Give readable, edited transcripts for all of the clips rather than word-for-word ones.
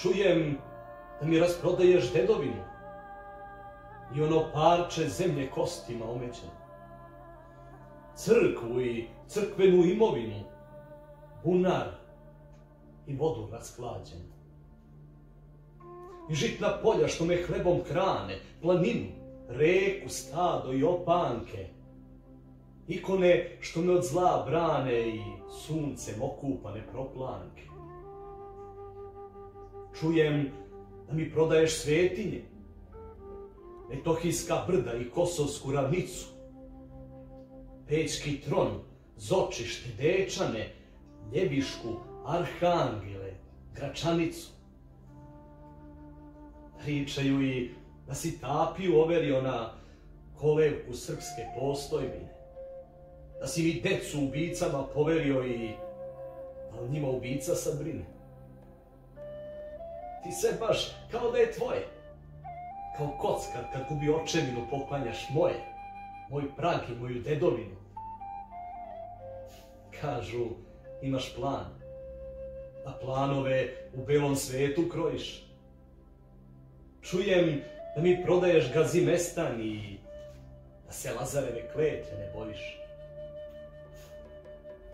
Čujem da mi rasprodaješ dedovinu i ono parče zemlje kostima omeđene, crkvu i crkvenu imovinu, bunar i vodu rasklađenu. I žitna polja što me hlebom hrane, planinu, reku, stado i opanke, ikone što me od zla brane i suncem okupane proplanke. Čujem da mi prodaješ svetinje, Metohijska brda i Kosovsku ravnicu, Pećki tron, Zočište, Dečane, Ljevišku, Arhangele, Gračanicu. Pričaju i da si Tapiju overio na kolevku srpske postojbine, da si mi decu ubicama poverio i da o njima ubica sad brine. Ti sve baš kao da je tvoje, kao kockar kad gubi očevinu poklanjaš moje, moj prag i moju dedovinu. Kažu, imaš plan, a planove u belom svetu krojiš. Čujem da mi prodaješ Gazimestan i da se Lazareve kletve ne bojiš.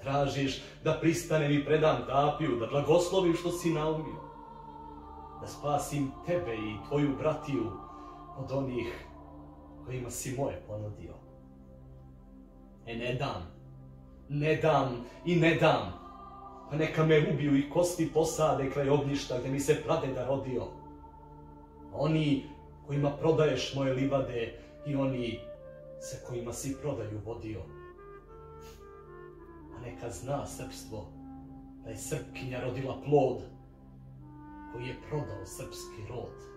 Tražiš da pristanem i predam Tapiju, da blagoslovim što si naumio, da spasim tebe i tvoju bratiju od onih kojima si moje ponudio. Ne dam i ne dam, pa neka me ubiju i kosti posade kraj ognjišta gdje mi se pradeda rodio. Oni kojima prodaješ moje livade i oni sa kojima si prodaju vodio. A neka zna srpstvo da je Srpkinja rodila plod koji je prodao srpski rod.